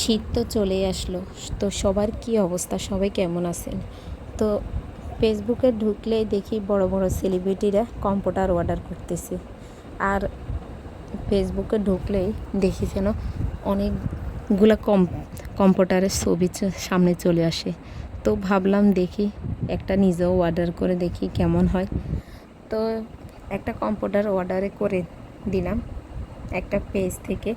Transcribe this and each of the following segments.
শীত তো চলেই আসলো। তো সবার কি অবস্থা, সবাই কেমন আছেন? তো ফেসবুকে ঢুকলেই দেখি বড় বড় সেলিব্রিটিরা কম্পিউটার অর্ডার করতেছে। আর ফেসবুকে ঢুকলেই দেখি যেন অনেকগুলা কম্পিউটারের ছবি সামনে চলে আসে। তো ভাবলাম দেখি একটা নিজেও অর্ডার করে দেখি কেমন হয়। তো একটা কম্পিউটার অর্ডারে করে দিলাম একটা পেজ থেকে।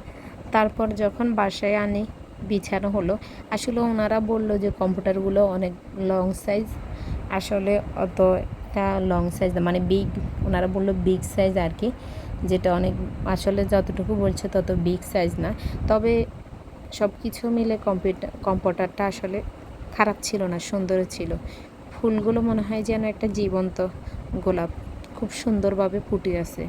তারপর যখন বাসায় আনি বিছানো হলো, আসলে ওনারা বললো যে কম্পিউটারগুলো অনেক লং সাইজ। আসলে অতটা লং সাইজ না, মানে বিগ, ওনারা বললো বিগ সাইজ আর কি, যেটা অনেক, আসলে যতটুকু বলছে তত বিগ সাইজ না। তবে সব কিছু মিলে কম্পিউটারটা আসলে খারাপ ছিল না, সুন্দর ছিল। ফুলগুলো মনে হয় যেন একটা জীবন্ত গোলাপ, খুব সুন্দরভাবে ফুটে আছে।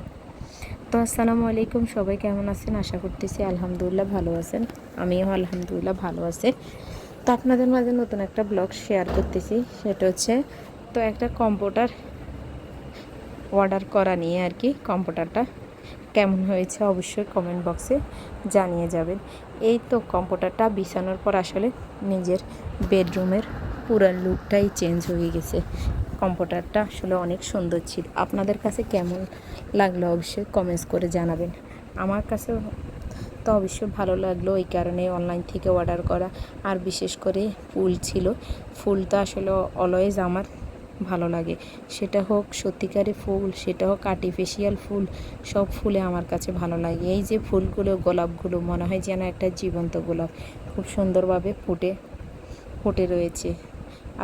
তো আসসালামু আলাইকুম, সবাই কেমন আছেন? আশা করতেছি আলহামদুলিল্লাহ ভালো আছেন। আমিও আলহামদুলিল্লাহ ভালো আছি। তো আপনাদের মাঝে নতুন একটা ব্লগ শেয়ার করতেছি, সেটা হচ্ছে তো একটা কম্পিউটার অর্ডার করা নিয়ে আর কি। কম্পিউটারটা কেমন হয়েছে অবশ্যই কমেন্ট বক্সে জানিয়ে যাবেন। এই তো কম্পিউটারটা বিছানোর পর আসলে নিজের বেডরুমের পুরো লুকটাই চেঞ্জ হয়ে গেছে। কম্পিউটারটা আসলে অনেক সুন্দর ছিল। আপনাদের কাছে কেমন লাগলো অবশ্যই কমেন্টস করে জানাবেন। আমার কাছে তো অবশ্যই ভালো লাগলো, এই কারণে অনলাইন থেকে অর্ডার করা। আর বিশেষ করে ফুল ছিল, ফুল তো আসলে অলওয়েজ আমার ভালো লাগে, সেটা হোক সত্যিকারের ফুল, সেটা হোক আর্টিফিশিয়াল ফুল, সব ফুলে আমার কাছে ভালো লাগে। এই যে ফুলগুলো, গোলাপগুলো মনে হয় যেন একটা জীবন্ত গোলাপ, খুব সুন্দরভাবে ফুটে রয়েছে।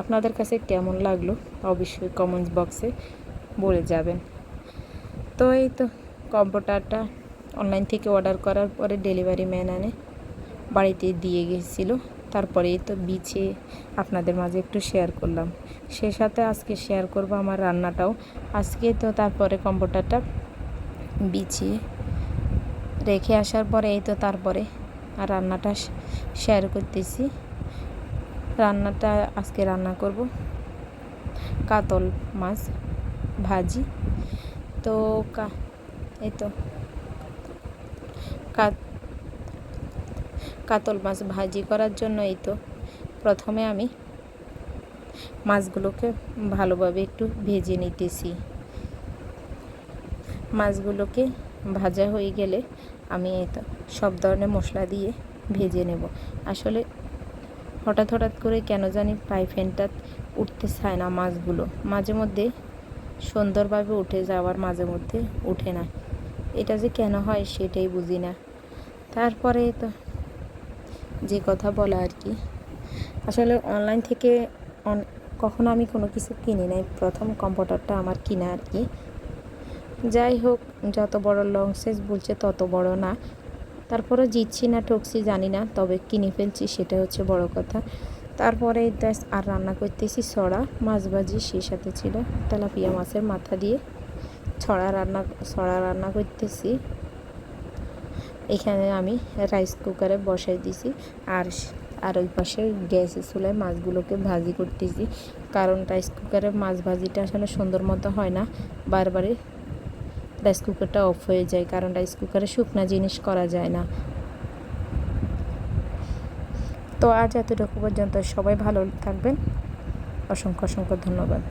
আপনাদের কাছে কেমন লাগলো অবশ্যই কমেন্টস বক্সে বলে যাবেন। তো এই তো কম্পিউটারটা অনলাইন থেকে অর্ডার করার পরে ডেলিভারি ম্যান আনে বাড়িতে দিয়ে গেছিলো। তারপরে এই তো বিছিয়ে আপনাদের মাঝে একটু শেয়ার করলাম। সে সাথে আজকে শেয়ার করব আমার রান্নাটাও আজকে। তো তারপরে কম্পিউটারটা বিছিয়ে রেখে আসার পরে এই তো তারপরে আর রান্নাটা শেয়ার করতেছি। রান্নাটা আজকে রান্না করব কাতল মাছ ভাজি। তো এই তো কাতল মাছ ভাজি করার জন্য এই তো প্রথমে আমি মাছগুলোকে ভালোভাবে একটু ভেজে নিতেছি। মাছগুলোকে ভাজা হয়ে গেলে আমি এই তো সব ধরনের মশলা দিয়ে ভেজে নেব। আসলে হঠাৎ করে কেন জানি ফ্রাই প্যানটা উঠতে চায় না, মাছগুলো মাঝে মধ্যে সুন্দরভাবে উঠে যাওয়ার, মাঝে মধ্যে উঠে না। এটা যে কেন হয় সেটাই বুঝি না। তারপরে তো যে কথা বলা আর কি, আসলে অনলাইন থেকে কখনো আমি কোনো কিছু কিনি নাই, প্রথম কম্পিউটারটা আমার কিনা আর কি। যাই হোক, যত বড় লং সাইজ বলছে তত বড় না, তারপরে জিতছি না ঠকছি জানি না, তবে কিনে ফেলছি, সেটা হচ্ছে বড় কথা। তারপরে আর রান্না করতেছি ছড়া মাছ ভাজি, সেই সাথে ছিল তেলাপিয়া মাছের মাথা দিয়ে ছড়া রান্না করতেছি। এখানে আমি রাইস কুকারে বসাই দিছি, আর ওই পাশে গ্যাসের চুলায় মাছগুলোকে ভাজি করতেছি। কারণ রাইস কুকারে মাছ ভাজিটা আসলে সুন্দর মতো হয় না, বারবারই রাইস কুকারটা অফ হয়ে যায়, কারণ রাইস কুকারে শুকনা জিনিস করা যায় না। তো আজ এতটুকু পর্যন্ত, সবাই ভালো থাকবেন, অসংখ্য ধন্যবাদ।